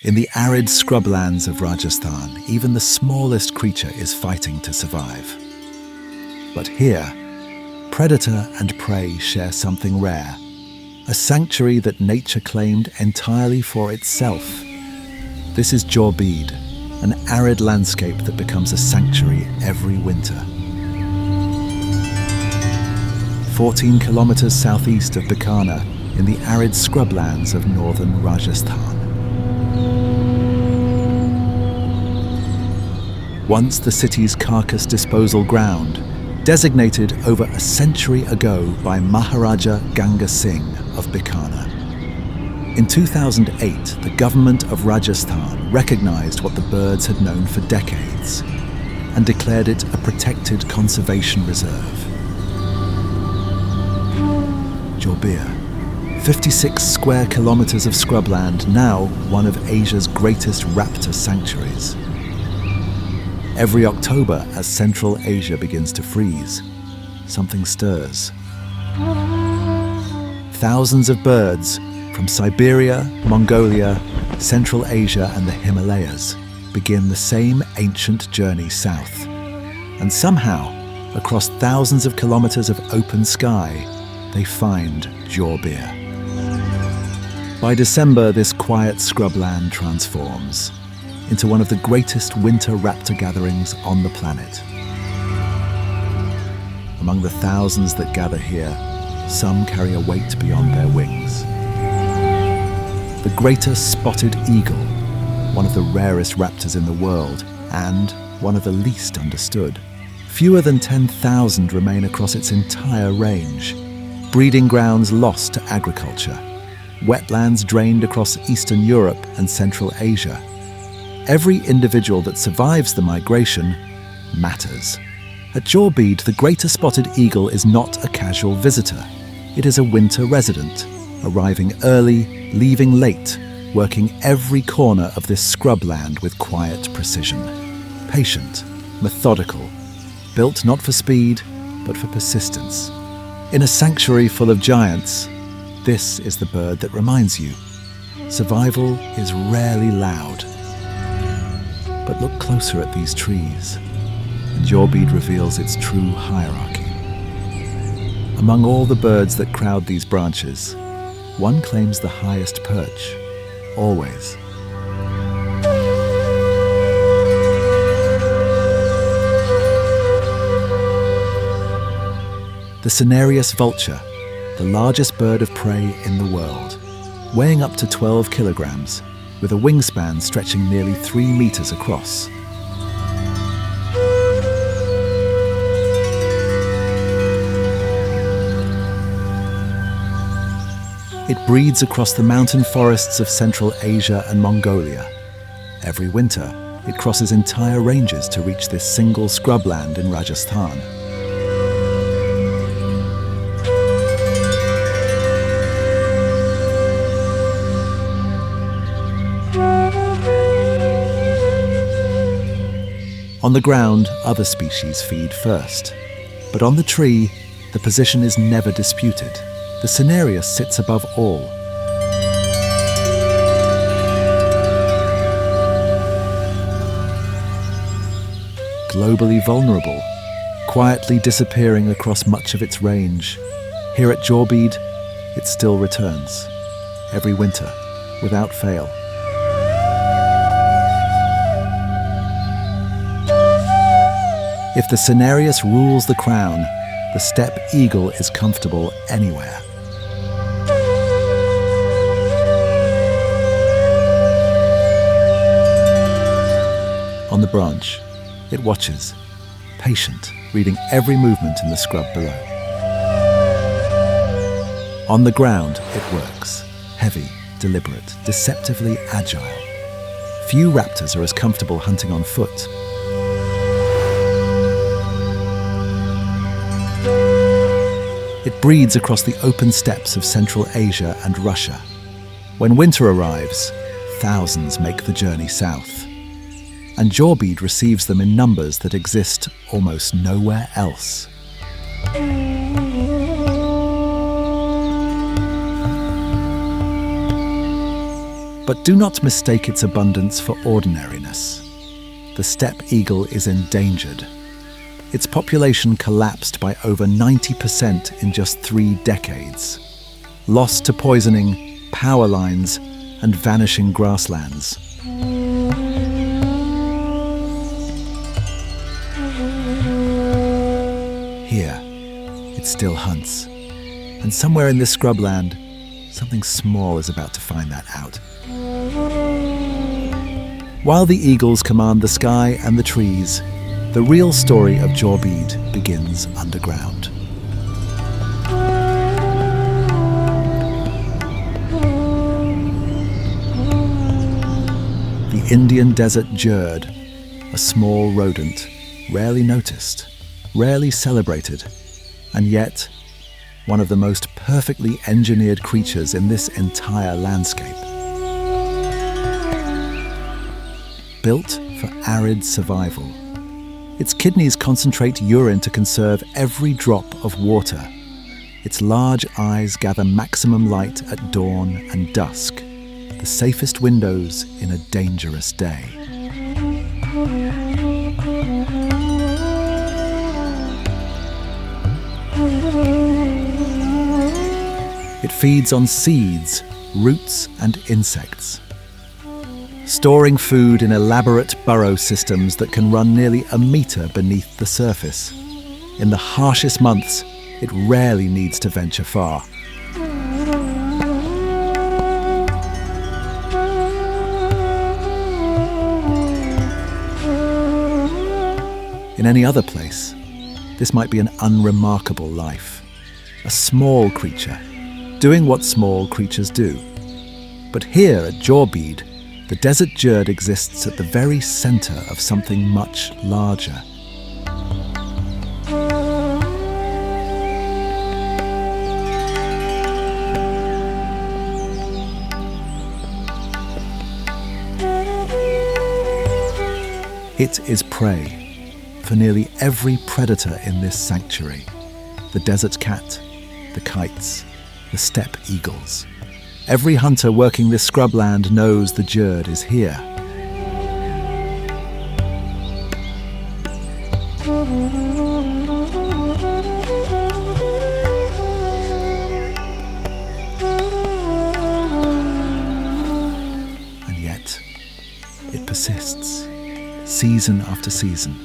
In the arid scrublands of Rajasthan, even the smallest creature is fighting to survive. But here, predator and prey share something rare, a sanctuary that nature claimed entirely for itself. This is Jorbeer, an arid landscape that becomes a sanctuary every winter. 14 kilometres southeast of Bikaner, in the arid scrublands of northern Rajasthan. Once the city's Carcass disposal ground, designated over a century ago by Maharaja Ganga Singh of Bikaner. In 2008, the government of Rajasthan recognised what the birds had known for decades and declared it a protected conservation reserve. Jorbeer, 56 square kilometres of scrubland, now one of Asia's greatest raptor sanctuaries. Every October, as Central Asia begins to freeze, something stirs. Thousands of birds from Siberia, Mongolia, Central Asia and the Himalayas begin the same ancient journey south. And somehow, across thousands of kilometres of open sky, they find Jorbeer. By December, this quiet scrubland transforms into one of the greatest winter raptor gatherings on the planet. Among the thousands that gather here, some carry a weight beyond their wings. The greater spotted eagle, one of the rarest raptors in the world and one of the least understood. Fewer than 10,000 remain across its entire range. Breeding grounds lost to agriculture, wetlands drained across Eastern Europe and Central Asia. Every individual that survives the migration matters. At Jorbeer, the greater spotted eagle is not a casual visitor. It is a winter resident, arriving early, leaving late, working every corner of this scrubland with quiet precision. Patient, methodical, built not for speed, but for persistence. In a sanctuary full of giants, this is the bird that reminds you, survival is rarely loud. But look closer at these trees, and Jorbeer reveals its true hierarchy. Among all the birds that crowd these branches, one claims the highest perch, always. The Cinereous Vulture, the largest bird of prey in the world, weighing up to 12 kilograms, with a wingspan stretching nearly 3 meters across. It breeds across the mountain forests of Central Asia and Mongolia. Every winter, it crosses entire ranges to reach this single scrubland in Rajasthan. On the ground, other species feed first. But on the tree, the position is never disputed. The Cinereous sits above all. Globally vulnerable, quietly disappearing across much of its range, here at Jorbeer, it still returns, every winter, without fail. If the Cinereous rules the crown, the Steppe Eagle is comfortable anywhere. On the branch, it watches, patient, reading every movement in the scrub below. On the ground, it works, heavy, deliberate, deceptively agile. Few raptors are as comfortable hunting on foot. It breeds across the open steppes of Central Asia and Russia. When winter arrives, thousands make the journey south. And Jorbeer receives them in numbers that exist almost nowhere else. But do not mistake its abundance for ordinariness. The steppe eagle is endangered. Its population collapsed by over 90% in just 3 decades. Lost to poisoning, power lines, and vanishing grasslands. Here, it still hunts. And somewhere in this scrubland, something small is about to find that out. While the eagles command the sky and the trees, the real story of Jorbeer begins underground. The Indian desert Jird, a small rodent, rarely noticed, rarely celebrated, and yet one of the most perfectly engineered creatures in this entire landscape. Built for arid survival, its kidneys concentrate urine to conserve every drop of water. Its large eyes gather maximum light at dawn and dusk, the safest windows in a dangerous day. It feeds on seeds, roots, and insects, storing food in elaborate burrow systems that can run nearly a metre beneath the surface. In the harshest months, it rarely needs to venture far. In any other place, this might be an unremarkable life. A small creature, doing what small creatures do. But here at Jorbeer, the desert Jird exists at the very centre of something much larger. It is prey for nearly every predator in this sanctuary. The desert cat, the kites, the steppe eagles. Every hunter working this scrubland knows the Jird is here. And yet, it persists, season after season,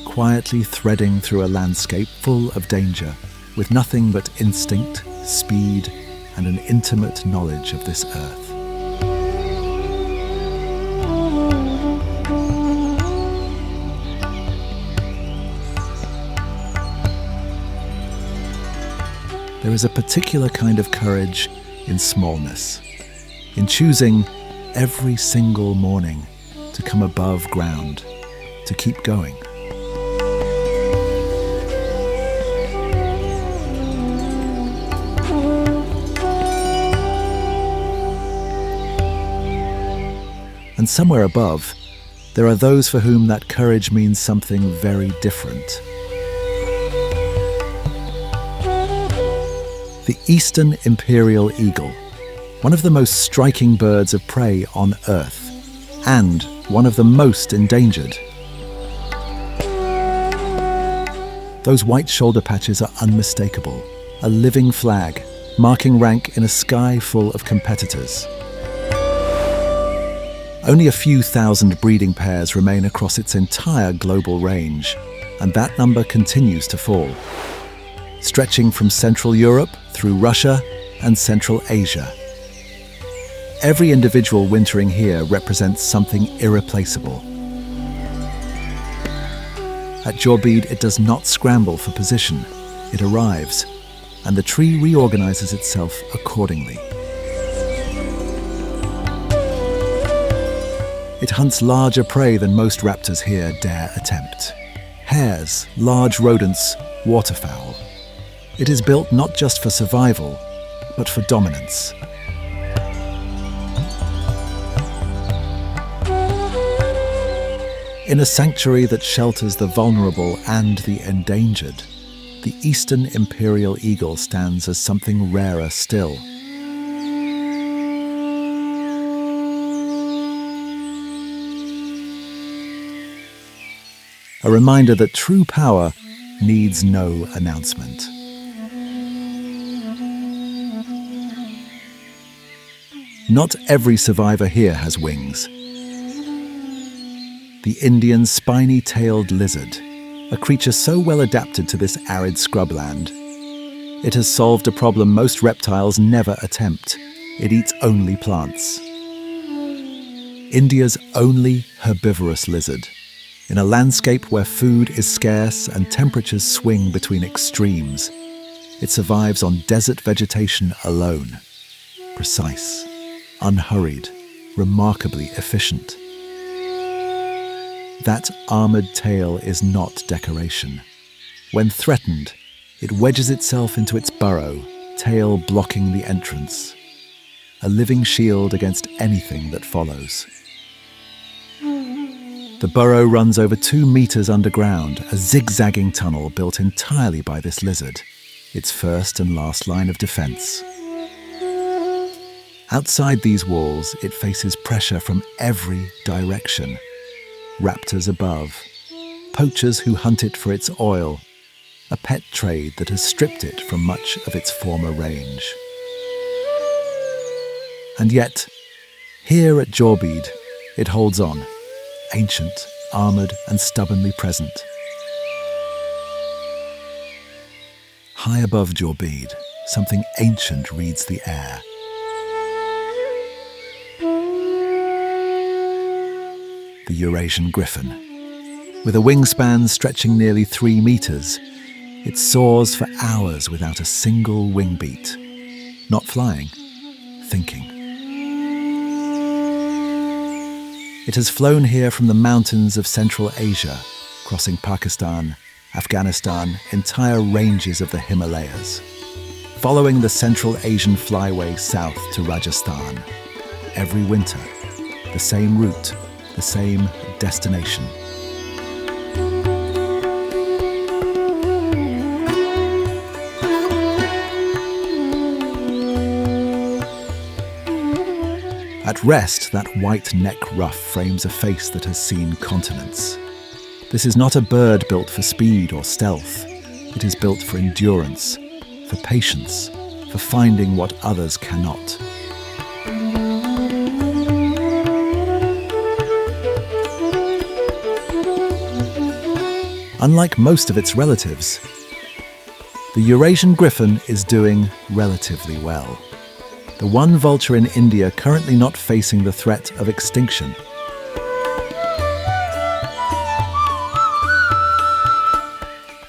quietly threading through a landscape full of danger, with nothing but instinct, speed, and an intimate knowledge of this earth. There is a particular kind of courage in smallness, in choosing every single morning to come above ground, to keep going. And somewhere above, there are those for whom that courage means something very different. The eastern Imperial Eagle, one of the most striking birds of prey on Earth, and one of the most endangered. Those white shoulder patches are unmistakable, a living flag, marking rank in a sky full of competitors. Only a few thousand breeding pairs remain across its entire global range, and that number continues to fall, stretching from Central Europe through Russia and Central Asia. Every individual wintering here represents something irreplaceable. At Jorbeer, it does not scramble for position. It arrives, and the tree reorganizes itself accordingly. It hunts larger prey than most raptors here dare attempt. Hares, large rodents, waterfowl. It is built not just for survival, but for dominance. In a sanctuary that shelters the vulnerable and the endangered, the eastern Imperial Eagle stands as something rarer still. a reminder that true power needs no announcement. Not every survivor here has wings. The Indian Spiny-tailed Lizard, a creature so well adapted to this arid scrubland. It has solved a problem most reptiles never attempt. It eats only plants. India's only herbivorous lizard. In a landscape where food is scarce and temperatures swing between extremes, it survives on desert vegetation alone. Precise, unhurried, remarkably efficient. That armoured tail is not decoration. When threatened, it wedges itself into its burrow, tail blocking the entrance. A living shield against anything that follows. The burrow runs over 2 meters underground, a zigzagging tunnel built entirely by this lizard, its first and last line of defense. Outside these walls, it faces pressure from every direction. Raptors above, poachers who hunt it for its oil, a pet trade that has stripped it from much of its former range. And yet, here at Jorbeer, it holds on, ancient, armoured and stubbornly present. High above Jorbeer, something ancient reads the air. The Eurasian Griffon. With a wingspan stretching nearly 3 meters, it soars for hours without a single wing beat. Not flying, thinking. It has flown here from the mountains of Central Asia, crossing Pakistan, Afghanistan, entire ranges of the Himalayas, following the Central Asian flyway south to Rajasthan. Every winter, the same route, the same destination. At rest, that white neck ruff frames a face that has seen continents. This is not a bird built for speed or stealth. It is built for endurance, for patience, for finding what others cannot. Unlike most of its relatives, the Eurasian Griffon is doing relatively well. The one vulture in India currently not facing the threat of extinction.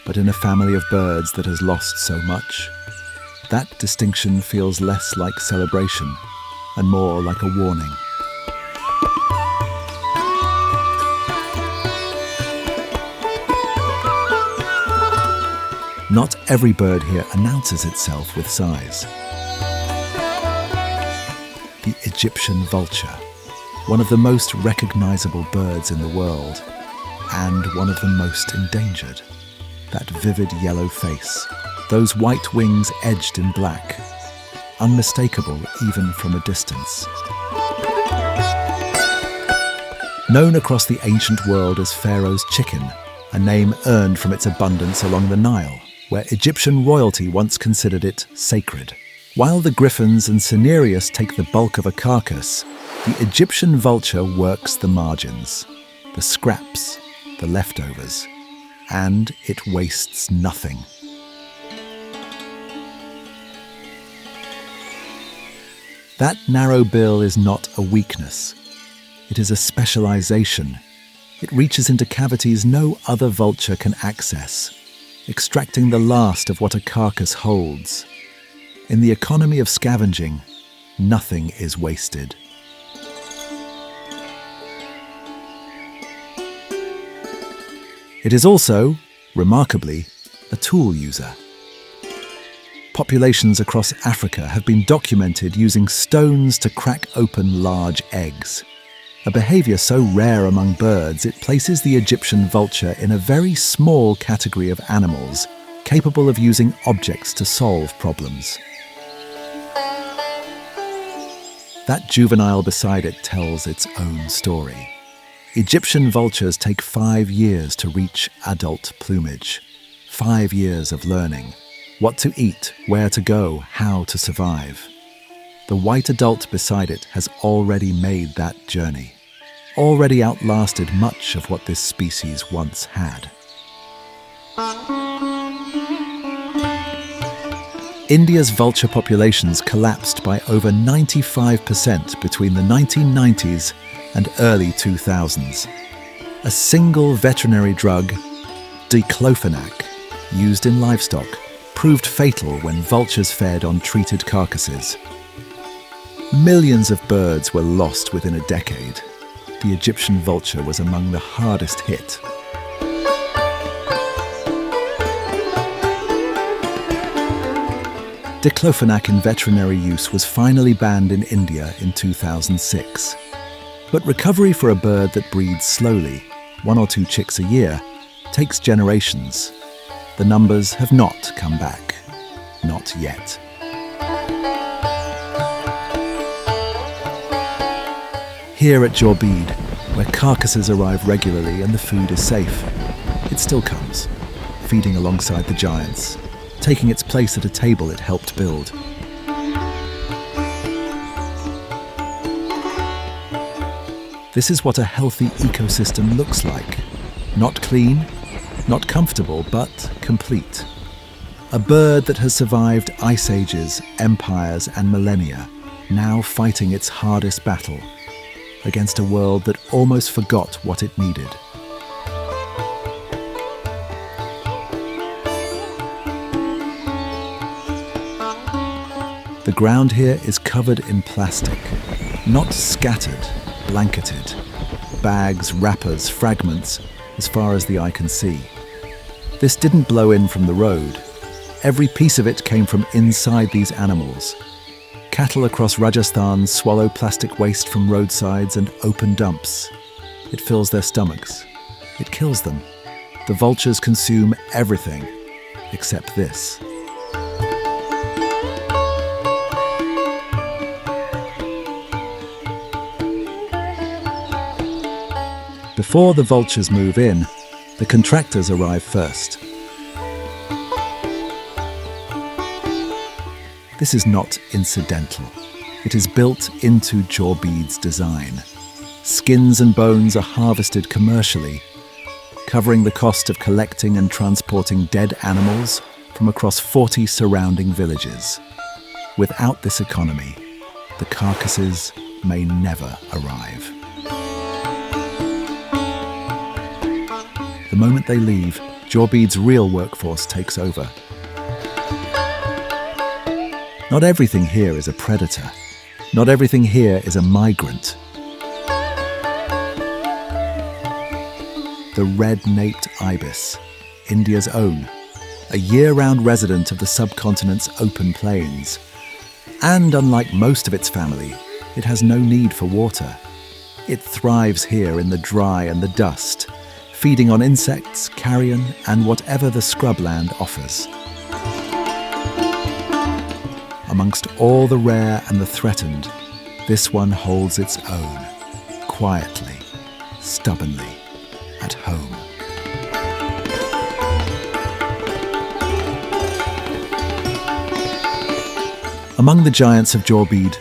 But in a family of birds that has lost so much, that distinction feels less like celebration and more like a warning. Not every bird here announces itself with size. The Egyptian vulture, one of the most recognizable birds in the world, and one of the most endangered. That vivid yellow face, those white wings edged in black, unmistakable even from a distance. Known across the ancient world as Pharaoh's chicken, a name earned from its abundance along the Nile, where Egyptian royalty once considered it sacred. While the griffons and Cinereous take the bulk of a carcass, the Egyptian vulture works the margins, the scraps, the leftovers, and it wastes nothing. That narrow bill is not a weakness. It is a specialization. It reaches into cavities no other vulture can access, extracting the last of what a carcass holds. In the economy of scavenging, nothing is wasted. It is also, remarkably, a tool user. Populations across Africa have been documented using stones to crack open large eggs. A behaviour so rare among birds, it places the Egyptian vulture in a very small category of animals capable of using objects to solve problems. That juvenile beside it tells its own story. Egyptian vultures take 5 years to reach adult plumage. 5 years of learning. What to eat, where to go, how to survive. The white adult beside it has already made that journey. Already outlasted much of what this species once had. India's vulture populations collapsed by over 95% between the 1990s and early 2000s. A single veterinary drug, diclofenac, used in livestock, proved fatal when vultures fed on treated carcasses. Millions of birds were lost within a decade. The Egyptian vulture was among the hardest hit. Diclofenac in veterinary use was finally banned in India in 2006. But recovery for a bird that breeds slowly, 1 or 2 chicks a year, takes generations. The numbers have not come back. Not yet. Here at Jorbeer, where carcasses arrive regularly and the food is safe, it still comes, feeding alongside the giants, taking its place at a table it helped build. This is what a healthy ecosystem looks like. Not clean, not comfortable, but complete. A bird that has survived ice ages, empires, and millennia, now fighting its hardest battle against a world that almost forgot what it needed. The ground here is covered in plastic, not scattered, blanketed. Bags, wrappers, fragments, as far as the eye can see. This didn't blow in from the road. Every piece of it came from inside these animals. Cattle across Rajasthan swallow plastic waste from roadsides and open dumps. It fills their stomachs. It kills them. The vultures consume everything except this. Before the vultures move in, the contractors arrive first. This is not incidental. It is built into Jorbeer's design. Skins and bones are harvested commercially, covering the cost of collecting and transporting dead animals from across 40 surrounding villages. Without this economy, the carcasses may never arrive. The moment they leave, Jorbeer's real workforce takes over. Not everything here is a predator. Not everything here is a migrant. The red-naped Ibis, India's own, a year-round resident of the subcontinent's open plains. And unlike most of its family, it has no need for water. It thrives here in the dry and the dust, feeding on insects, carrion, and whatever the scrubland offers. Amongst all the rare and the threatened, this one holds its own, quietly, stubbornly, at home. Among the giants of Jorbeer,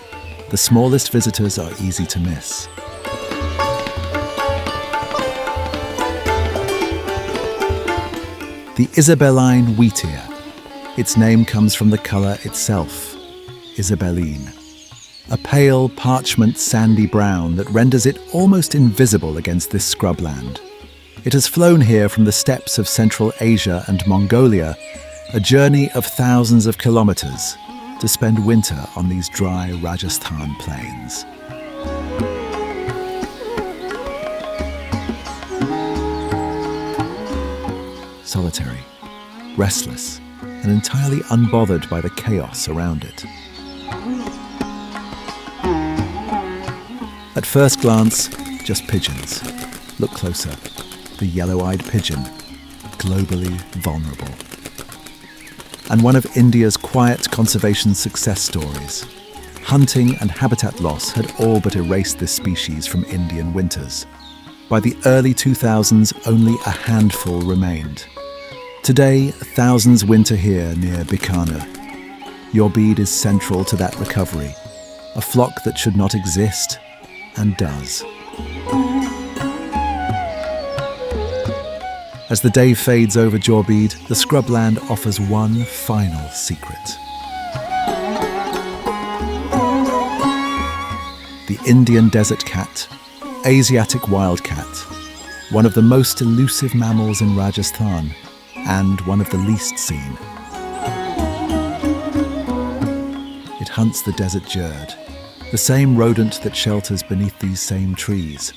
the smallest visitors are easy to miss. The Isabelline Wheatear. Its name comes from the colour itself, Isabelline. A pale, parchment, sandy brown that renders it almost invisible against this scrubland. It has flown here from the steppes of Central Asia and Mongolia, a journey of thousands of kilometres, to spend winter on these dry Rajasthan plains. Solitary, restless, and entirely unbothered by the chaos around it. At first glance, just pigeons. Look closer. The yellow-eyed pigeon, globally vulnerable. And one of India's quiet conservation success stories. Hunting and habitat loss had all but erased this species from Indian winters. By the early 2000s, only a handful remained. Today, thousands winter here near Bikaner. Jorbeer is central to that recovery, a flock that should not exist, and does. As the day fades over Jorbeer, the scrubland offers one final secret. The Indian desert cat, Asiatic wildcat, one of the most elusive mammals in Rajasthan, and one of the least seen. It hunts the desert Jird, the same rodent that shelters beneath these same trees,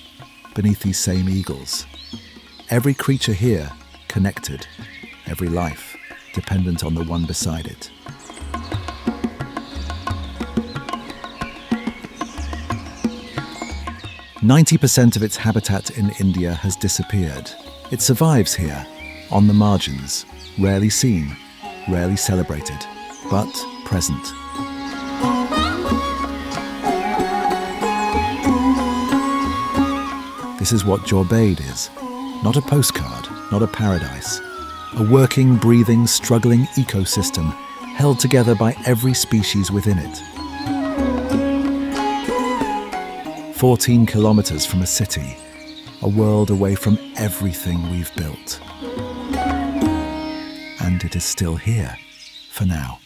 beneath these same eagles. Every creature here connected, every life dependent on the one beside it. "90% of its habitat in India has disappeared. It survives here, on the margins, rarely seen, rarely celebrated, but present." This is what Jorbeer is. Not a postcard, not a paradise. A working, breathing, struggling ecosystem held together by every species within it. 14 kilometres from a city, a world away from everything we've built. And it is still here, for now.